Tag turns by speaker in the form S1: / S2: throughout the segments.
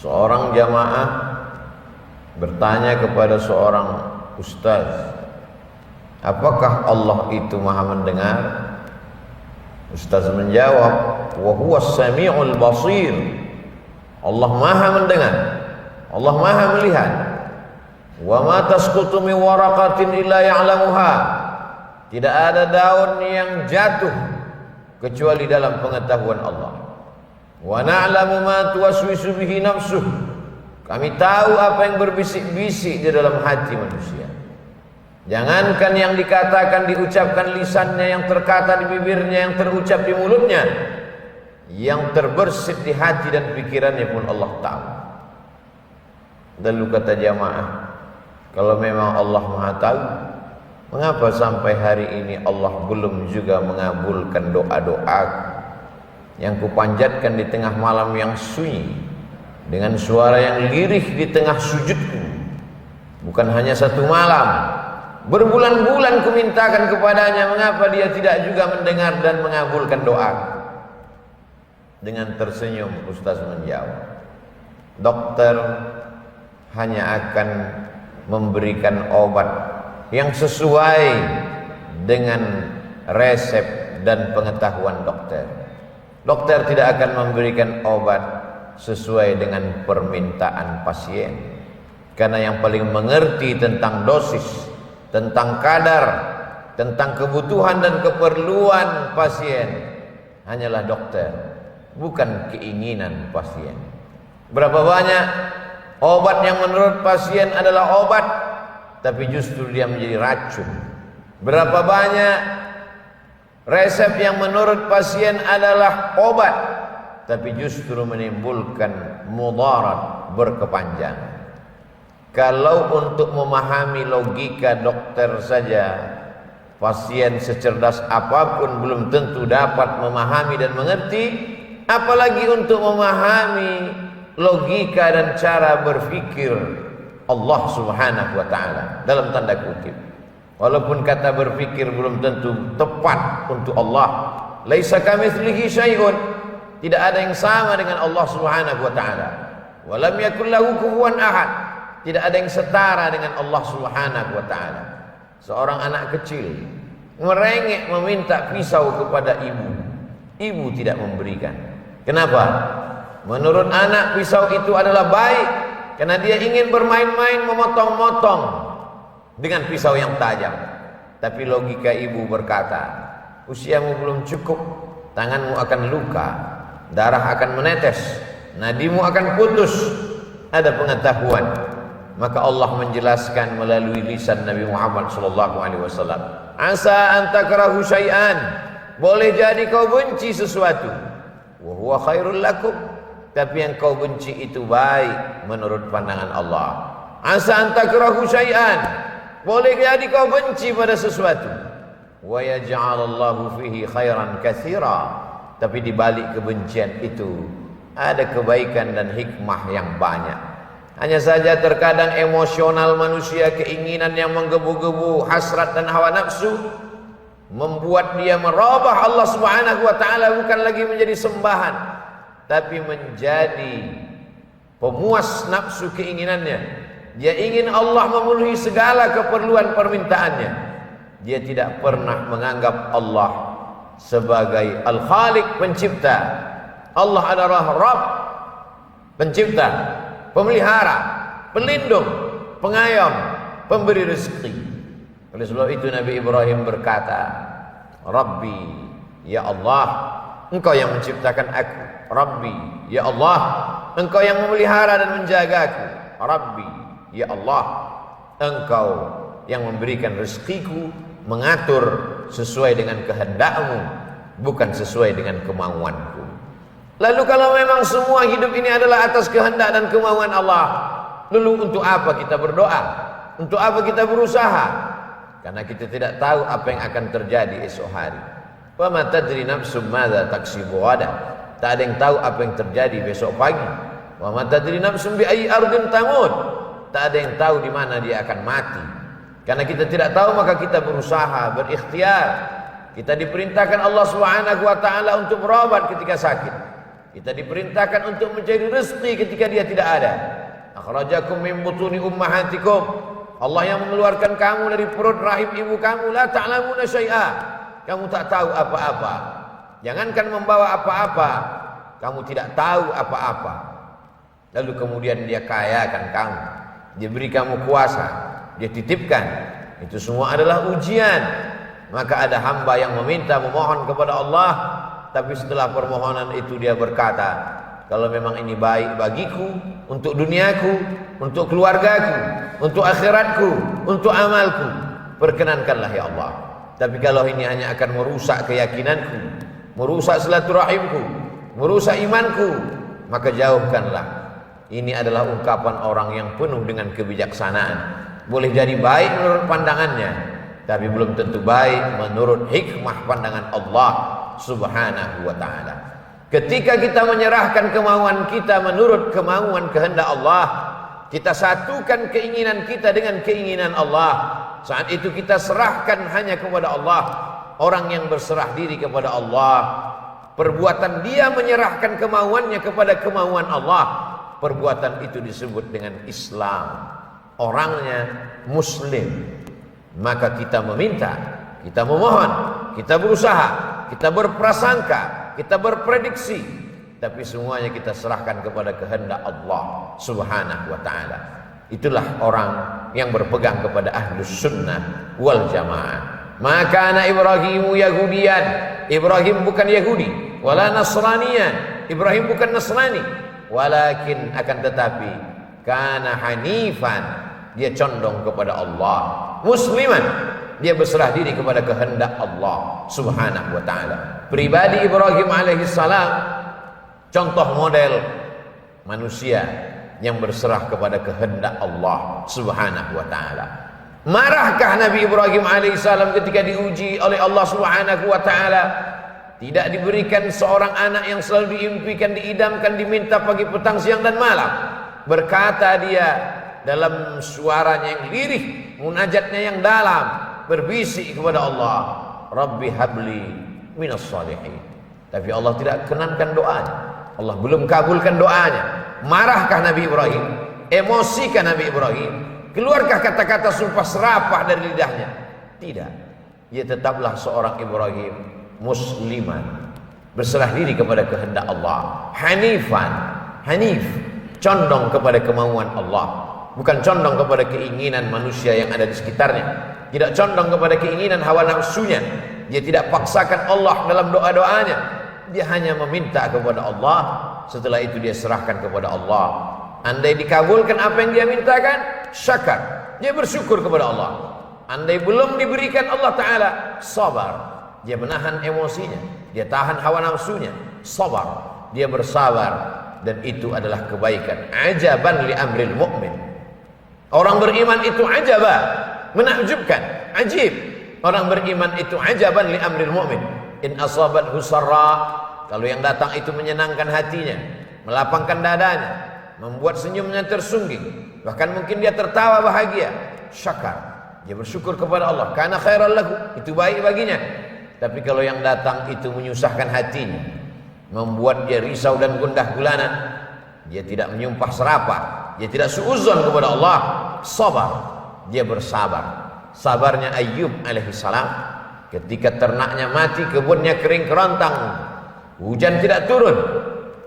S1: Seorang jamaah bertanya kepada seorang ustaz, apakah Allah itu maha mendengar? Ustaz menjawab, wa huwas sami'ul basir. Allah maha mendengar, Allah maha melihat. Wa ma tasqutu min waraqatin illa ya'lamuha. Tidak ada daun yang jatuh kecuali dalam pengetahuan Allah. Wa na'lamu ma tuwaswisu bihi nafsuh. Kami tahu apa yang berbisik-bisik di dalam hati manusia. Jangankan yang dikatakan, diucapkan lisannya, yang terkata di bibirnya, yang terucap di mulutnya, yang terbersit di hati dan pikirannya pun Allah tahu. Lalu kata jamaah, kalau memang Allah maha tahu, mengapa sampai hari ini Allah belum juga mengabulkan doa-doa yang kupanjatkan di tengah malam yang sunyi, dengan suara yang lirih di tengah sujudku? Bukan hanya satu malam, berbulan-bulan kumintakan kepadanya, mengapa dia tidak juga mendengar dan mengabulkan doa? Dengan tersenyum Ustaz menjawab, dokter hanya akan memberikan obat yang sesuai dengan resep dan pengetahuan dokter. Dokter tidak akan memberikan obat sesuai dengan permintaan pasien, karena yang paling mengerti tentang dosis, tentang kadar, tentang kebutuhan dan keperluan pasien hanyalah dokter, bukan keinginan pasien. Berapa banyak obat yang menurut pasien adalah obat, tapi justru dia menjadi racun. Berapa banyak resep yang menurut pasien adalah obat, tapi justru menimbulkan mudarat berkepanjangan. Kalau untuk memahami logika dokter saja, pasien secerdas apapun belum tentu dapat memahami dan mengerti, apalagi untuk memahami logika dan cara berpikir Allah subhanahu wa ta'ala, dalam tanda kutip. Walaupun kata berpikir belum tentu tepat untuk Allah. Laisa kamitslihi syai'un, tidak ada yang sama dengan Allah subhanahu wa ta'ala. Walam yakul lahu kufuwan ahad, tidak ada yang setara dengan Allah subhanahu wa ta'ala. Seorang anak kecil merengek meminta pisau kepada ibu, ibu tidak memberikan. Kenapa? Menurut anak pisau itu adalah baik, karena dia ingin bermain-main memotong-motong dengan pisau yang tajam. Tapi logika ibu berkata, usiamu belum cukup, tanganmu akan luka, darah akan menetes, nadimu akan putus. Ada pengetahuan. Maka Allah menjelaskan melalui lisan Nabi Muhammad SAW, asa an takrahu syai'an, boleh jadi kau benci sesuatu, wa huwa khairul lakum, tapi yang kau benci itu baik menurut pandangan Allah. Asa an takrahu syai'an, boleh jadi kau benci pada sesuatu, wa yaj'alallahu fihi khairan katsira, tapi di balik kebencian itu ada kebaikan dan hikmah yang banyak. Hanya saja terkadang emosional manusia, keinginan yang menggebu-gebu, hasrat dan hawa nafsu membuat dia merubah Allah subhanahu wa ta'ala, bukan lagi menjadi sembahan, tapi menjadi pemuas nafsu keinginannya. Dia ingin Allah memenuhi segala keperluan permintaannya. Dia tidak pernah menganggap Allah sebagai Al-Khaliq, pencipta. Allah adalah Rabb, pencipta, pemelihara, pelindung, pengayom, pemberi rezeki. Oleh sebab itu Nabi Ibrahim berkata, Rabbi, ya Allah, Engkau yang menciptakan aku. Rabbi, ya Allah, Engkau yang memelihara dan menjagaku. Rabbi, ya Allah, Engkau yang memberikan rezekiku, mengatur sesuai dengan kehendak-Mu, bukan sesuai dengan kemauanku. Lalu kalau memang semua hidup ini adalah atas kehendak dan kemauan Allah, lalu untuk apa kita berdoa? Untuk apa kita berusaha? Karena kita tidak tahu apa yang akan terjadi esok hari. Wa ma tadri nafsum madza taksibu ghadan. Tak ada yang tahu apa yang terjadi besok pagi. Wa ma tadri nafsum bi ayyi ardin tamut. Tak ada yang tahu di mana dia akan mati. Karena kita tidak tahu, maka kita berusaha, berikhtiar. Kita diperintahkan Allah Subhanahu wa taala untuk berobat ketika sakit. Kita diperintahkan untuk mencari rezeki ketika dia tidak ada. Akhrajakum min butuni ummahatikum. Allah yang mengeluarkan kamu dari perut rahim ibu kamu. La ta'lamuna syai'a. Kamu tak tahu apa-apa. Jangankan membawa apa-apa, kamu tidak tahu apa-apa. Lalu kemudian dia kayakan kamu, dia beri kamu kuasa, dia titipkan. Itu semua adalah ujian. Maka ada hamba yang meminta, memohon kepada Allah, tapi setelah permohonan itu dia berkata, kalau memang ini baik bagiku, untuk duniaku, untuk keluargaku, untuk akhiratku, untuk amalku, perkenankanlah ya Allah. Tapi kalau ini hanya akan merusak keyakinanku, merusak silaturahimku, merusak imanku, maka jauhkanlah. Ini adalah ungkapan orang yang penuh dengan kebijaksanaan. Boleh jadi baik menurut pandangannya, tapi belum tentu baik menurut hikmah pandangan Allah Subhanahu wa ta'ala. Ketika kita menyerahkan kemauan kita menurut kemauan kehendak Allah, kita satukan keinginan kita dengan keinginan Allah. Saat itu kita serahkan hanya kepada Allah. Orang yang berserah diri kepada Allah, perbuatan dia menyerahkan kemauannya kepada kemauan Allah, perbuatan itu disebut dengan Islam. Orangnya Muslim. Maka kita meminta, kita memohon, kita berusaha, kita berprasangka, kita berprediksi, tapi semuanya kita serahkan kepada kehendak Allah Subhanahu wa ta'ala. Itulah orang yang berpegang kepada ahlus sunnah wal jamaah. Maka anak Ibrahimu Yahudian, Ibrahim bukan Yahudi, wala Nasranian, Ibrahim bukan Nasrani, walakin akan tetapi kana hanifan, dia condong kepada Allah, musliman, dia berserah diri kepada kehendak Allah Subhanahu wa ta'ala. Pribadi Ibrahim alaihissalam contoh model manusia yang berserah kepada kehendak Allah Subhanahu wa ta'ala. Marahkah Nabi Ibrahim alaihissalam ketika diuji oleh Allah Subhanahu wa ta'ala? Tidak diberikan seorang anak yang selalu diimpikan, diidamkan, diminta pagi, petang, siang dan malam. Berkata dia dalam suaranya yang lirih, munajatnya yang dalam, berbisik kepada Allah, Rabbi habli minas salihin. Tapi Allah tidak kenankan doanya. Allah belum kabulkan doanya. Marahkah Nabi Ibrahim? Emosikah Nabi Ibrahim? Keluarkah kata-kata sumpah serapah dari lidahnya? Tidak. Dia tetaplah seorang Ibrahim musliman, berserah diri kepada kehendak Allah. Hanifan, hanif, condong kepada kemauan Allah, bukan condong kepada keinginan manusia yang ada di sekitarnya. Tidak condong kepada keinginan hawa nafsunya. Dia tidak paksakan Allah dalam doa-doanya. Dia hanya meminta kepada Allah. Setelah itu dia serahkan kepada Allah. Andai dikabulkan apa yang dia mintakan, syakar, dia bersyukur kepada Allah. Andai belum diberikan, Allah Ta'ala sabar, dia menahan emosinya, dia tahan hawa nafsunya, sabar, dia bersabar. Dan itu adalah kebaikan. Ajaban li amril mu'min. Orang beriman itu ajabah, menakjubkan, ajib. Orang beriman itu ajaban li amril mu'min. In asabathu sarra, kalau yang datang itu menyenangkan hatinya, melapangkan dadanya, membuat senyumnya tersungging, bahkan mungkin dia tertawa bahagia, syakar, dia bersyukur kepada Allah, karena khairal lahu, itu baik baginya. Tapi kalau yang datang itu menyusahkan hatinya, membuat dia risau dan gundah gulana, dia tidak menyumpah serapah, dia tidak suudzon kepada Allah, sabar, dia bersabar. Sabarnya Ayyub alaihissalam, ketika ternaknya mati, kebunnya kering kerontang, hujan tidak turun,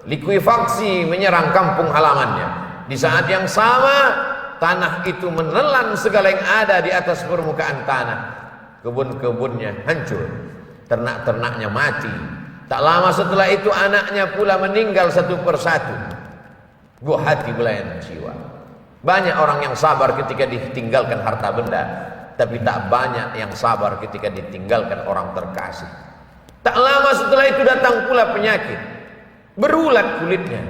S1: likuifaksi menyerang kampung halamannya. Di saat yang sama, tanah itu menelan segala yang ada di atas permukaan tanah. Kebun-kebunnya hancur, ternak-ternaknya mati. Tak lama setelah itu anaknya pula meninggal satu persatu. Buah hati belayan jiwa. Banyak orang yang sabar ketika ditinggalkan harta benda, tapi tak banyak yang sabar ketika ditinggalkan orang terkasih. Tak lama setelah itu datang pula penyakit, berulat kulitnya.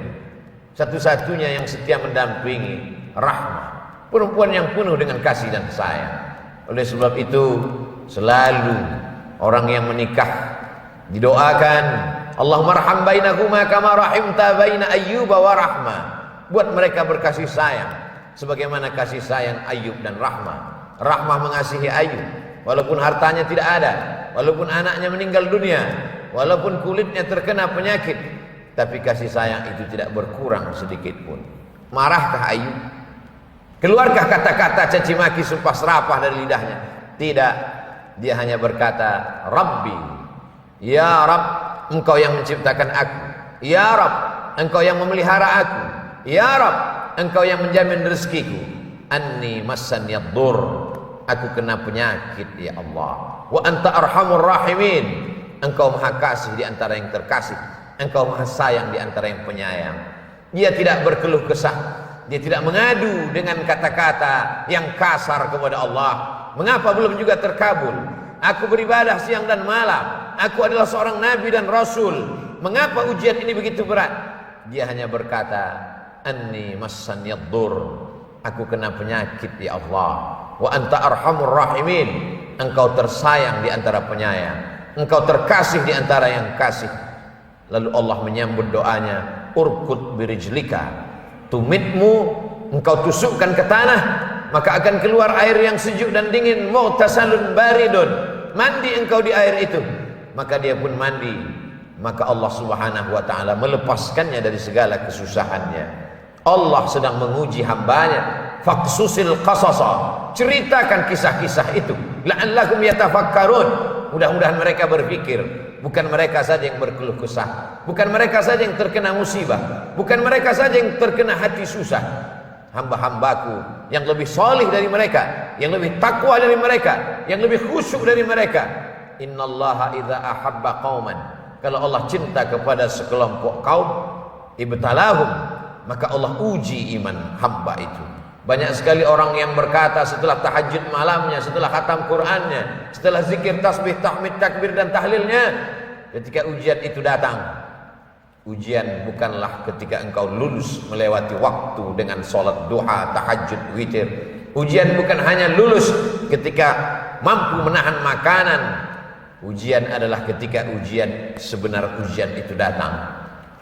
S1: Satu-satunya yang setia mendampingi Rahmah, perempuan yang penuh dengan kasih dan sayang. Oleh sebab itu selalu orang yang menikah didoakan, Allahumma arham bainahuma kama rahimta baina Ayyuba wa Rahmah. Buat mereka berkasih sayang sebagaimana kasih sayang Ayyub dan Rahmah. Rahmah mengasihi Ayyub walaupun hartanya tidak ada, walaupun anaknya meninggal dunia, walaupun kulitnya terkena penyakit, tapi kasih sayang itu tidak berkurang sedikit pun. Marahkah Ayub? Keluarkah kata-kata caci maki sumpah serapah dari lidahnya? Tidak. Dia hanya berkata, Rabbi, ya Rabb, engkau yang menciptakan aku. Ya Rabb, engkau yang memelihara aku. Ya Rabb, engkau yang menjamin rezekiku. Anni massaniyad dur, aku kena penyakit ya Allah. Wa anta arhamur rahimin, engkau maha kasih di antara yang terkasih, engkau maha sayang di antara yang penyayang. Dia tidak berkeluh kesah, dia tidak mengadu dengan kata-kata yang kasar kepada Allah. Mengapa belum juga terkabul? Aku beribadah siang dan malam, aku adalah seorang nabi dan rasul, mengapa ujian ini begitu berat? Dia hanya berkata, anni massaniyad dur, aku kena penyakit ya Allah. Wa anta arhamur rahimin, engkau tersayang di antara penyayang, engkau terkasih di antara yang kasih. Lalu Allah menyambut doanya, urkut birijlika, tumitmu, engkau tusukkan ke tanah, maka akan keluar air yang sejuk dan dingin. Mu'tasalun baridun, mandi engkau di air itu. Maka dia pun mandi. Maka Allah subhanahu wa ta'ala melepaskannya dari segala kesusahannya. Allah sedang menguji hambanya. Faqsusil qasasa, ceritakan kisah-kisah itu, la'allahum yatafakkarun, mudah-mudahan mereka berpikir. Bukan mereka saja yang berkeluh kesah, bukan mereka saja yang terkena musibah, bukan mereka saja yang terkena hati susah. Hamba-hambaku yang lebih salih dari mereka, yang lebih takwa dari mereka, yang lebih khusyuk dari mereka. Innallaha idza ahabba qauman, kalau Allah cinta kepada sekelompok kaum, ibtalahum, maka Allah uji iman hamba itu. Banyak sekali orang yang berkata setelah tahajud malamnya, setelah khatam Qur'annya, setelah zikir, tasbih, tahmid, takbir dan tahlilnya, ketika ujian itu datang, ujian bukanlah ketika engkau lulus melewati waktu dengan sholat duha, tahajud, witir. Ujian bukan hanya lulus ketika mampu menahan makanan. Ujian adalah ketika ujian, sebenar ujian itu datang.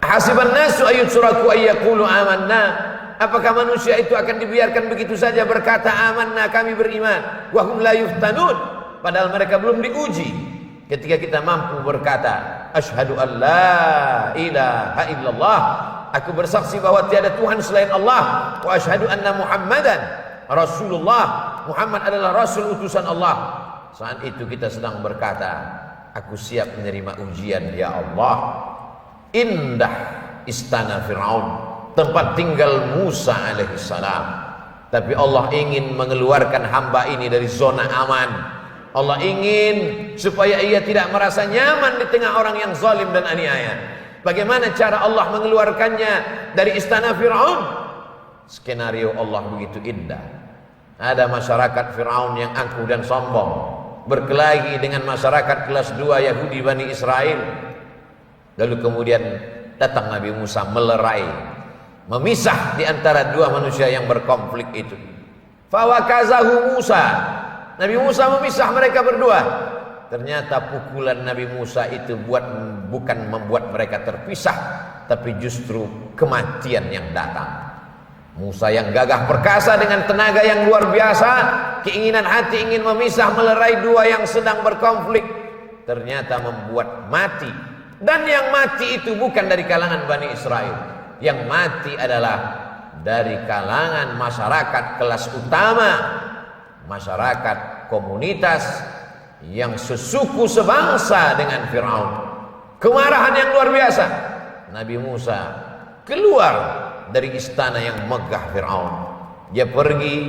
S1: Hasiban nasu ayyutsraku ayyaqulu amanna, apakah manusia itu akan dibiarkan begitu saja berkata amanna, kami beriman, wa hum la yuftanun, padahal mereka belum diuji. Ketika kita mampu berkata asyhadu an la ilaha illallah, aku bersaksi bahwa tiada Tuhan selain Allah, wa asyhadu anna Muhammadan Rasulullah, Muhammad adalah rasul utusan Allah. Saat itu kita sedang berkata, aku siap menerima ujian ya Allah. Indah istana Fir'aun, tempat tinggal Musa alaihissalam, tapi Allah ingin mengeluarkan hamba ini dari zona aman. Allah ingin supaya ia tidak merasa nyaman di tengah orang yang zalim dan aniaya. Bagaimana cara Allah mengeluarkannya dari istana Fir'aun? Skenario Allah begitu indah. Ada masyarakat Fir'aun yang angkuh dan sombong, berkelahi dengan masyarakat kelas 2 Yahudi Bani Israel. Lalu kemudian datang Nabi Musa melerai, memisah di antara dua manusia yang berkonflik itu. Fawakazahu Musa, Nabi Musa memisah mereka berdua. Ternyata pukulan Nabi Musa itu bukan membuat mereka terpisah, tapi justru kematian yang datang. Musa yang gagah perkasa dengan tenaga yang luar biasa, keinginan hati ingin memisah, melerai dua yang sedang berkonflik, ternyata membuat mati. Dan yang mati itu bukan dari kalangan Bani Israel, yang mati adalah dari kalangan masyarakat kelas utama, masyarakat komunitas yang sesuku sebangsa dengan Fir'aun. Kemarahan yang luar biasa. Nabi Musa keluar dari istana yang megah Fir'aun. Dia pergi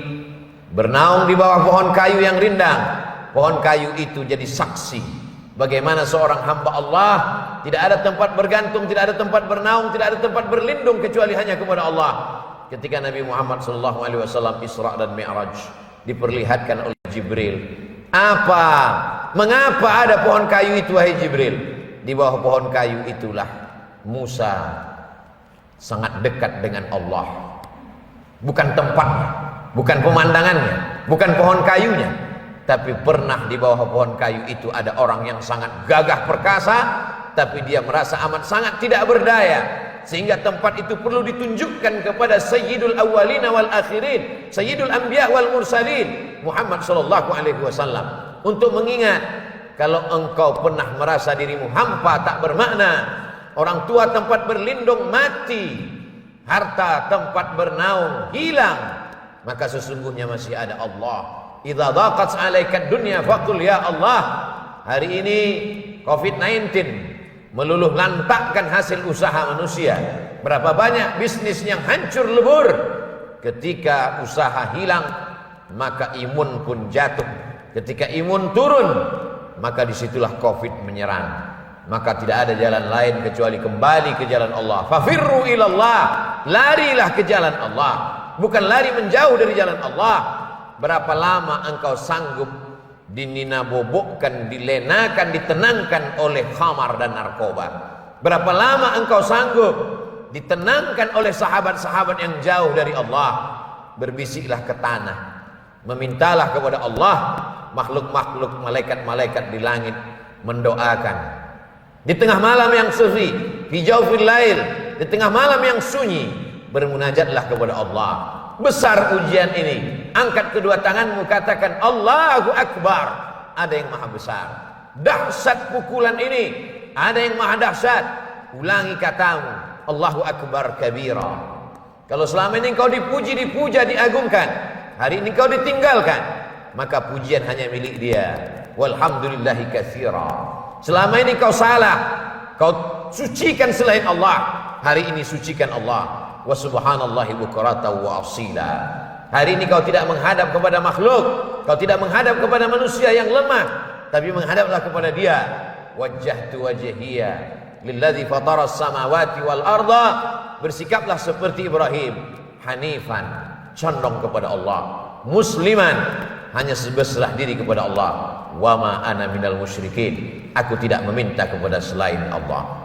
S1: bernaung di bawah pohon kayu yang rindang. Pohon kayu itu jadi saksi bagaimana seorang hamba Allah tidak ada tempat bergantung, tidak ada tempat bernaung, tidak ada tempat berlindung kecuali hanya kepada Allah. Ketika Nabi Muhammad SAW Isra dan Mi'raj, diperlihatkan oleh Jibril. Mengapa ada pohon kayu itu wahai Jibril? Di bawah pohon kayu itulah Musa sangat dekat dengan Allah. Bukan tempatnya, bukan pemandangannya, bukan pohon kayunya, tapi pernah di bawah pohon kayu itu ada orang yang sangat gagah perkasa, tapi dia merasa amat sangat tidak berdaya, sehingga tempat itu perlu ditunjukkan kepada Sayyidul Awwalina wal Akhirin, Sayyidul Anbiya wal Mursalin, Muhammad sallallahu alaihi wasallam, untuk mengingat kalau engkau pernah merasa dirimu hampa tak bermakna, orang tua tempat berlindung mati, harta tempat bernaung hilang, maka sesungguhnya masih ada Allah. Idza dhaqat 'alaika dunya faqul ya Allah. Hari ini COVID-19 meluluh lantakkan hasil usaha manusia. Berapa banyak bisnis yang hancur lebur. Ketika usaha hilang, maka imun pun jatuh. Ketika imun turun, maka disitulah COVID menyerang. Maka tidak ada jalan lain kecuali kembali ke jalan Allah. Fafirru ilallah, larilah ke jalan Allah, bukan lari menjauh dari jalan Allah. Berapa lama engkau sanggup dininabobokkan, dilenakan, ditenangkan oleh khamar dan narkoba? Berapa lama engkau sanggup ditenangkan oleh sahabat-sahabat yang jauh dari Allah? Berbisiklah ke tanah, memintalah kepada Allah. Makhluk-makhluk, malaikat-malaikat di langit mendoakan. Di tengah malam yang sepi, fi jawfil lail, di tengah malam yang sunyi, bermunajatlah kepada Allah. Besar ujian ini, angkat kedua tanganmu, katakan Allahu Akbar. Ada yang maha besar. Dahsyat pukulan ini, ada yang maha dahsyat. Ulangi katamu, Allahu Akbar kabira. Kalau selama ini kau dipuji, dipuja, diagungkan, hari ini kau ditinggalkan, maka pujian hanya milik Dia. Walhamdulillahi katsira. Selama ini kau salah, kau sucikan selain Allah, hari ini sucikan Allah. Wa subhanallahi bukratan wa asila. Hari ini kau tidak menghadap kepada makhluk, kau tidak menghadap kepada manusia yang lemah, tapi menghadaplah kepada Dia. Wajjahtu wajhiya lilladzi fataras samawati wal arda. Bersikaplah seperti Ibrahim, hanifan, condong kepada Allah, musliman, hanya berserah diri kepada Allah. Wa ma ana minal musyrikin. Aku tidak meminta kepada selain Allah.